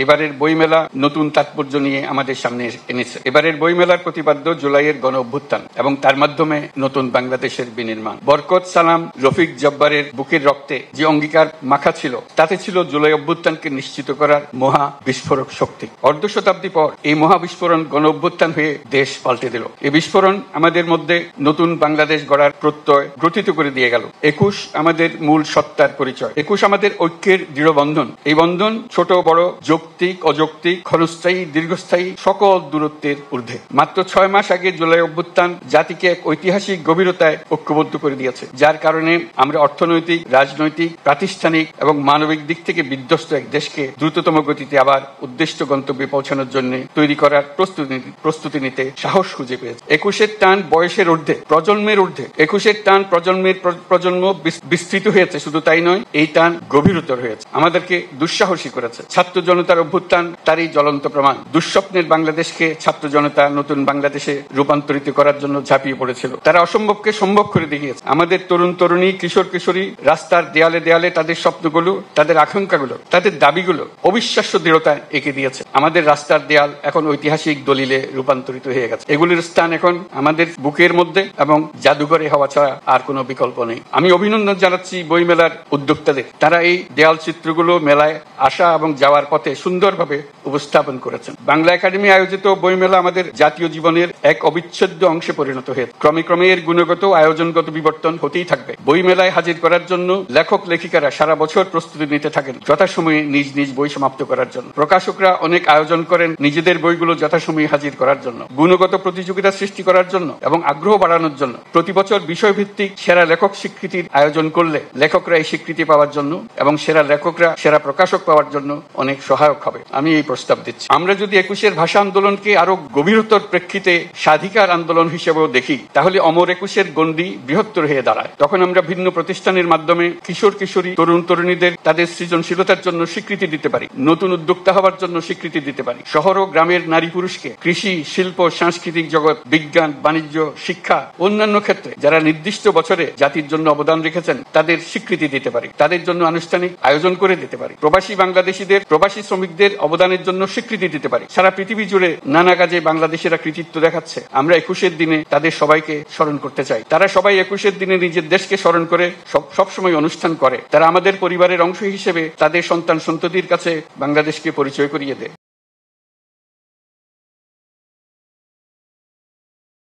এবারের বইমেলা নতুন তাৎপর্য নিয়ে আমাদের সামনে এনেছে। এবারের বইমেলার প্রতিপাদ্য জুলাইয়ের গণ অভ্যুত্থান এবং তার মাধ্যমে নতুন বাংলাদেশের বিনির্মাণ। বরকত সালাম রফিক জব্বারের বুকের রক্তে যে অঙ্গীকার মাখা ছিল তাতে ছিল জুলাই অভ্যুত্থানকে নিশ্চিত করার মহা বিস্ফোরক শক্তি। অর্ধ শতাব্দী পর এই মহা বিস্ফোরণ গণ অভ্যুত্থান হয়ে দেশ পাল্টে দিল। এই বিস্ফোরণ আমাদের মধ্যে নতুন বাংলাদেশ গড়ার প্রত্যয় গ্রথিত করে দিয়ে গেল। ২১ আমাদের মূল সত্তার পরিচয়। ২১ আমাদের ঐক্যের দৃঢ় বন্ধন। এই বন্ধন ছোট বড়, যৌক্তিক অযৌক্তিক, ক্ষণস্থায়ী দীর্ঘস্থায়ী সকল দূরত্বের ঊর্ধ্বে। মাত্র ৬ মাস আগে জুলাই অভ্যুত্থান জাতিকে এক ঐতিহাসিক গভীরতায় ঐক্যবদ্ধ করে দিয়েছে, যার কারণে আমরা অর্থনৈতিক, রাজনৈতিক, প্রাতিষ্ঠানিক এবং মানবিক দিক থেকে বিধ্বস্ত এক দেশকে দ্রুততম গতিতে আবার উদ্দিষ্ট গন্তব্যে পৌঁছানোর জন্য তৈরি করার প্রস্তুতি নিতে সাহস খুঁজে পেয়েছে। ২১-এর টান বয়সের ঊর্ধ্বে, প্রজন্মের ঊর্ধ্বে। ২১-এর টান প্রজন্ম বিস্তৃত হয়েছে, শুধু তাই নয়, এই টান গভীরতর হয়েছে, আমাদেরকে দুঃসাহসী করেছে। ছাত্র জনতার অভ্যুত্থান তারই জ্বলন্ত প্রমাণ। দুঃস্বপ্নের বাংলাদেশকে ছাত্র জনতা নতুন বাংলাদেশে রূপান্তরিত করার জন্য ঝাঁপিয়ে পড়েছিল। তারা অসম্ভবকে সম্ভব করে দেখিয়েছে। আমাদের তরুণ তরুণী, কিশোর কিশোরী রাস্তার দেয়ালে দেয়ালে তাদের স্বপ্নগুলো, তাদের আকাঙ্ক্ষাগুলো, তাদের দাবিগুলো অবিশ্বাস্য দৃঢ়তায় এঁকে দিয়েছে। আমাদের রাস্তার দেয়াল এখন ঐতিহাসিক দলিলে রূপান্তরিত হয়ে গেছে। এগুলির স্থান এখন আমাদের বুকের মধ্যে এবং জাদুঘরে হওয়া ছাড়া আর কোনো বিকল্প নেই। আমি অভিনন্দন জানাচ্ছি বইমেলার উদ্যোক্তাদের। তারা এই দেয়াল চিত্রগুলো মেলায় আসা এবং যাওয়ার পথে সুন্দরভাবে উপস্থাপন করেছেন। বাংলা একাডেমি আয়োজিত বইমেলা আমাদের জাতীয় জীবনের এক অবিচ্ছেদ্য অংশে পরিণত হয়েছে। ক্রমে ক্রমে এর গুণগত আয়োজনগত বিবর্তন হতেই থাকবে। বইমেলায় হাজির করার জন্য লেখক লেখিকারা সারা বছর প্রস্তুতি নিতে থাকেন যথাসময়ে নিজ নিজ বই সমাপ্ত করার জন্য। প্রকাশকরা অনেক আয়োজন করেন নিজেদের বইগুলো যথাসময়ে হাজির করার জন্য, গুণগত প্রতিযোগিতা সৃষ্টি করার জন্য এবং আগ্রহ বাড়ানোর জন্য। প্রতি বছর বিষয়ভিত্তিক সেরা লেখক স্বীকৃতির আয়োজন করলে লেখকরা এই স্বীকৃতি পাওয়ার জন্য এবং সেরা লেখকরা সেরা প্রকাশক পাওয়ার জন্য অনেক সহায়ক হবে। আমি এই প্রস্তাব দিচ্ছি। আমরা যদি ২১-এর ভাষা আন্দোলনকে আরো গভীরতর প্রেক্ষিতে স্বাধিকার আন্দোলন হিসেবেও দেখি, তাহলে অমর ২১-এর গণ্ডি বৃহত্তর হয়ে দাঁড়ায়। তখন আমরা ভিন্ন প্রতিষ্ঠানের মাধ্যমে কিশোর কিশোরী, তরুণ তরুণীদের তাদের সৃজনশীলতার জন্য স্বীকৃতি দিতে পারি, নতুন উদ্যোক্তা হওয়ার জন্য স্বীকৃতি দিতে পারি। শহর ও গ্রামের নারী পুরুষকে কৃষি, শিল্প, সাংস্কৃতিক জগৎ, বিজ্ঞান, বাণিজ্য, শিক্ষা, অন্যান্য ক্ষেত্রে যারা নির্দিষ্ট বছরে জাতির জন্য অবদান রেখেছেন তাদের স্বীকৃতি দিতে পারি, তাদের জন্য আনুষ্ঠানিক আয়োজন করে দিতে পারি। প্রবাসী বাংলাদেশিদের, প্রবাসী শ্রমিকদের অবদানের জন্য স্বীকৃতি দিতে পারি। সারা পৃথিবী জুড়ে নানা কাজে বাংলাদেশিরা কৃতিত্ব দেখাচ্ছে। আমরা ২১-এর দিনে তাদের সবাইকে স্মরণ করতে চাই। তারা সবাই ২১-এর দিনে নিজের দেশকে স্মরণ করে সবসময় অনুষ্ঠান করে। তারা আমাদের পরিবারের অংশ হিসেবে তাদের সন্তান সন্ততির কাছে বাংলাদেশকে পরিচয় করিয়ে দেয়।